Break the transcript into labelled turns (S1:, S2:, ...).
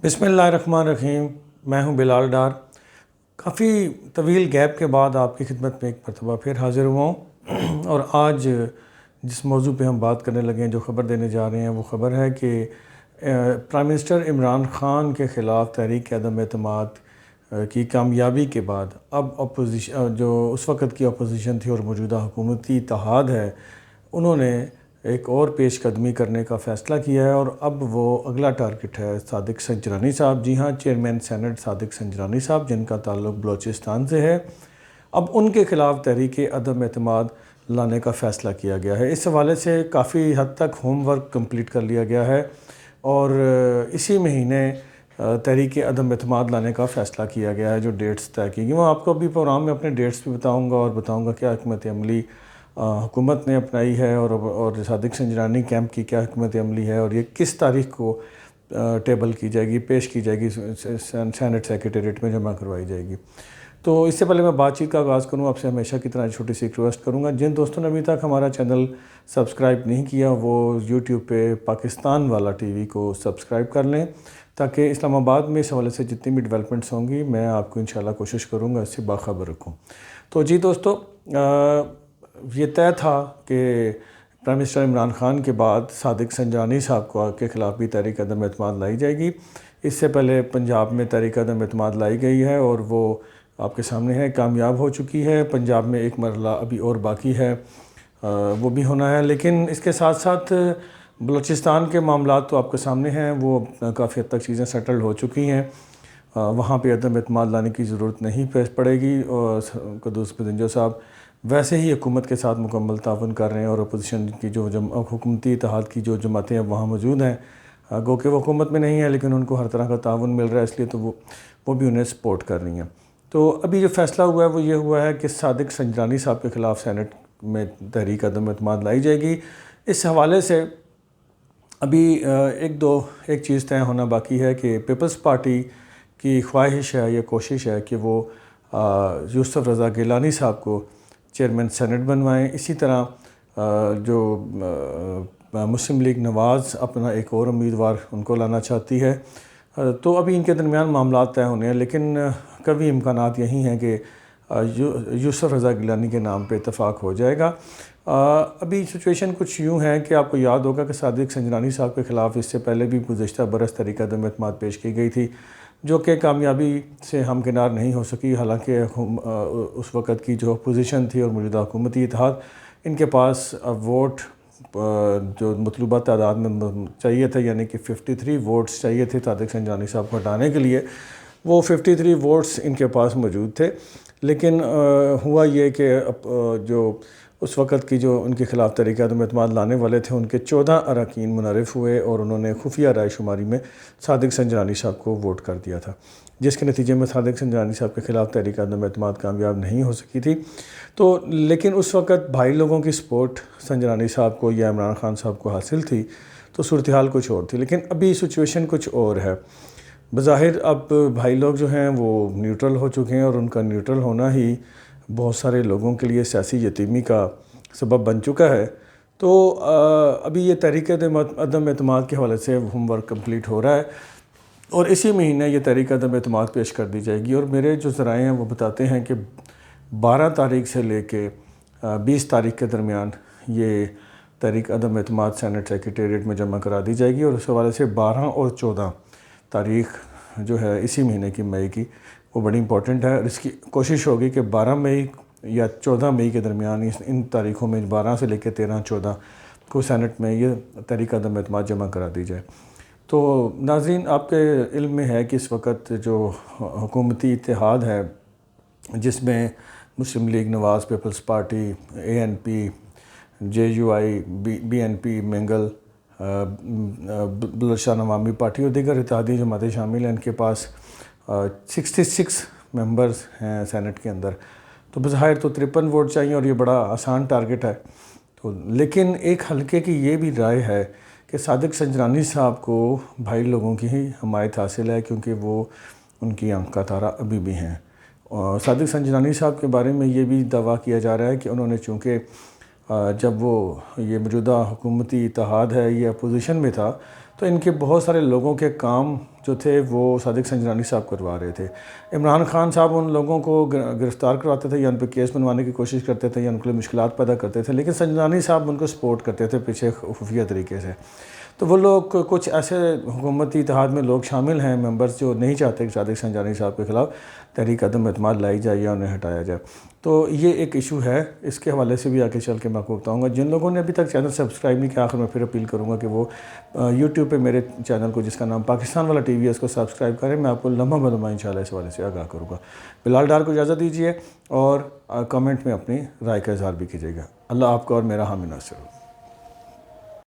S1: بسم اللہ الرحمن الرحیم۔ میں ہوں بلال ڈار۔ کافی طویل گیپ کے بعد آپ کی خدمت میں ایک مرتبہ پھر حاضر ہوا ہوں، اور آج جس موضوع پہ ہم بات کرنے لگے ہیں، جو خبر دینے جا رہے ہیں، وہ خبر ہے کہ پرائم منسٹر عمران خان کے خلاف تحریک عدم اعتماد کی کامیابی کے بعد اب اپوزیشن، جو اس وقت کی اپوزیشن تھی اور موجودہ حکومتی اتحاد ہے، انہوں نے ایک اور پیش قدمی کرنے کا فیصلہ کیا ہے، اور اب وہ اگلا ٹارگٹ ہے صادق سنجرانی صاحب۔ جی ہاں، چیئرمین سینٹ صادق سنجرانی صاحب، جن کا تعلق بلوچستان سے ہے، اب ان کے خلاف تحریک عدم اعتماد لانے کا فیصلہ کیا گیا ہے۔ اس حوالے سے کافی حد تک ہوم ورک کمپلیٹ کر لیا گیا ہے، اور اسی مہینے تحریک عدم اعتماد لانے کا فیصلہ کیا گیا ہے۔ جو ڈیٹس طے کی گئی، میں آپ کو ابھی پروگرام میں اپنے ڈیٹس بھی بتاؤں گا، اور بتاؤں گا کیا حکمت عملی حکومت نے اپنائی ہے، اور صادق سنجرانی کیمپ کی کیا حکمت عملی ہے، اور یہ کس تاریخ کو ٹیبل کی جائے گی، پیش کی جائے گی، سینٹ سیکریٹریٹ میں جمع کروائی جائے گی۔ تو اس سے پہلے میں بات چیت کا آغاز کروں، آپ سے ہمیشہ کی طرح چھوٹی سی ریکویسٹ کروں گا، جن دوستوں نے ابھی تک ہمارا چینل سبسکرائب نہیں کیا، وہ یوٹیوب پہ پاکستان والا ٹی وی کو سبسکرائب کر لیں، تاکہ اسلام آباد میں اس حوالے سے جتنی بھی ڈیولپمنٹس ہوں گی، میں آپ کو انشاءاللہ کوشش کروں گا اس سے باخبر رکھوں۔ تو جی دوستو، یہ طے تھا کہ پرائم منسٹر عمران خان کے بعد صادق سنجرانی صاحب کے خلاف بھی تحریک عدم اعتماد لائی جائے گی۔ اس سے پہلے پنجاب میں تحریک عدم اعتماد لائی گئی ہے، اور وہ آپ کے سامنے ہے، کامیاب ہو چکی ہے۔ پنجاب میں ایک مرحلہ ابھی اور باقی ہے، وہ بھی ہونا ہے، لیکن اس کے ساتھ ساتھ بلوچستان کے معاملات تو آپ کے سامنے ہیں، وہ کافی حد تک چیزیں سیٹل ہو چکی ہیں، وہاں پہ عدم اعتماد لانے کی ضرورت نہیں پڑے گی، اور قدوس بدنجو صاحب ویسے ہی حکومت کے ساتھ مکمل تعاون کر رہے ہیں، اور اپوزیشن کی جو حکومتی اتحاد کی جو جماعتیں اب وہاں موجود ہیں، گو کہ وہ حکومت میں نہیں ہیں، لیکن ان کو ہر طرح کا تعاون مل رہا ہے، اس لیے تو وہ بھی انہیں سپورٹ کر رہی ہیں۔ تو ابھی جو فیصلہ ہوا ہے وہ یہ ہوا ہے کہ صادق سنجرانی صاحب کے خلاف سینٹ میں تحریک عدم اعتماد لائی جائے گی۔ اس حوالے سے ابھی ایک چیز طے ہونا باقی ہے کہ پیپلز پارٹی کی خواہش ہے، یہ کوشش ہے کہ وہ یوسف رضا گیلانی صاحب کو چیئرمین سینٹ بنوائیں۔ اسی طرح جو مسلم لیگ نواز اپنا ایک اور امیدوار ان کو لانا چاہتی ہے۔ تو ابھی ان کے درمیان معاملات طے ہونے ہیں، لیکن کبھی امکانات یہی ہیں کہ یوسف رضا گیلانی کے نام پہ اتفاق ہو جائے گا۔ ابھی سچویشن کچھ یوں ہے کہ آپ کو یاد ہوگا کہ صادق سنجرانی صاحب کے خلاف اس سے پہلے بھی گزشتہ برس تحریک عدم اعتماد پیش کی گئی تھی، جو کہ کامیابی سے ہمکنار نہیں ہو سکی، حالانکہ اس وقت کی جو اپوزیشن تھی اور موجودہ حکومتی اتحاد، ان کے پاس ووٹ جو مطلوبہ تعداد میں چاہیے تھے، یعنی کہ 53 ووٹس چاہیے تھے صادق سنجرانی صاحب کو ہٹانے کے لیے، وہ 53 ووٹس ان کے پاس موجود تھے۔ لیکن ہوا یہ کہ جو اس وقت کی جو ان کے خلاف تحریک عدم اعتماد لانے والے تھے، ان کے 14 اراکین منحرف ہوئے، اور انہوں نے خفیہ رائے شماری میں صادق سنجرانی صاحب کو ووٹ کر دیا تھا، جس کے نتیجے میں صادق سنجرانی صاحب کے خلاف تحریک عدم اعتماد کامیاب نہیں ہو سکی تھی۔ تو لیکن اس وقت بھائی لوگوں کی سپورٹ سنجرانی صاحب کو یا عمران خان صاحب کو حاصل تھی، تو صورتحال کچھ اور تھی، لیکن ابھی سچویشن کچھ اور ہے۔ بظاہر اب بھائی لوگ جو ہیں وہ نیوٹرل ہو چکے ہیں، اور ان کا نیوٹرل ہونا ہی بہت سارے لوگوں کے لیے سیاسی یتیمی کا سبب بن چکا ہے۔ تو ابھی یہ تحریک عدم اعتماد کے حوالے سے ہوم ورک کمپلیٹ ہو رہا ہے، اور اسی مہینے یہ تحریک عدم اعتماد پیش کر دی جائے گی، اور میرے جو ذرائع ہیں وہ بتاتے ہیں کہ 12 تاریخ سے لے کے 20 تاریخ کے درمیان یہ تحریک عدم اعتماد سینٹ سیکریٹریٹ میں جمع کرا دی جائے گی، اور اس حوالے سے 12 اور 14 تاریخ جو ہے اسی مہینے کی مئی کی، وہ بڑی امپورٹنٹ ہے، اور اس کی کوشش ہوگی کہ 12 مئی یا 14 مئی کے درمیان ان تاریخوں میں 12 سے لے کے 13-14 کو سینٹ میں یہ تحریک عدم اعتماد جمع کرا دی جائے۔ تو ناظرین، آپ کے علم میں ہے کہ اس وقت جو حکومتی اتحاد ہے، جس میں Muslim League Nawaz, Peoples Party, ANP، JUI، BNP، منگل، بلوچستان عوامی پارٹی اور دیگر اتحادی جماعتیں شامل ہیں، ان کے پاس 66 ممبرز ہیں سینٹ کے اندر، تو بظاہر تو 53 ووٹ چاہیے، اور یہ بڑا آسان ٹارگٹ ہے۔ تو لیکن ایک حلقے کی یہ بھی رائے ہے کہ صادق سنجرانی صاحب کو بھائی لوگوں کی ہی حمایت حاصل ہے، کیونکہ وہ ان کی آنکھ کا تارا ابھی بھی ہیں۔ اور صادق سنجرانی صاحب کے بارے میں یہ بھی دعویٰ کیا جا رہا ہے کہ انہوں نے، چونکہ جب وہ یہ موجودہ حکومتی اتحاد ہے یہ اپوزیشن میں تھا، تو ان کے بہت سارے لوگوں کے کام جو تھے وہ صادق سنجرانی صاحب کروا رہے تھے. عمران خان صاحب ان لوگوں کو گرفتار کرواتے تھے یا ان پہ کیس بنوانے کی کوشش کرتے تھے یا ان کے لیے مشکلات پیدا کرتے تھے, لیکن سنجرانی صاحب ان کو سپورٹ کرتے تھے پیچھے خفیہ طریقے سے. تو وہ لوگ, کچھ ایسے حکومتی اتحاد میں لوگ شامل ہیں ممبرز جو نہیں چاہتے کہ صادق سنجرانی صاحب کے خلاف تحریک عدم اعتماد لائی جائے یا انہیں ہٹایا جائے. تو یہ ایک ایشو ہے, اس کے حوالے سے بھی آگے چل کے میں آپ کو بتاؤں گا. جن لوگوں نے ابھی تک چینل سبسکرائب نہیں کیا, آخر میں پھر اپیل کروں گا کہ وہ یوٹیوب پہ میرے چینل کو جس کا نام پاکستان والا ٹی وی ہے اس کو سبسکرائب کریں. میں آپ کو لمحہ بہ لمحہ انشاءاللہ اس حوالے سے آگاہ کروں گا. بلال ڈار کو اجازت دیجیے اور کمنٹ میں اپنی رائے کا اظہار بھی کیجیے گا. اللہ آپ کا اور میرا حامی ناصر ہو.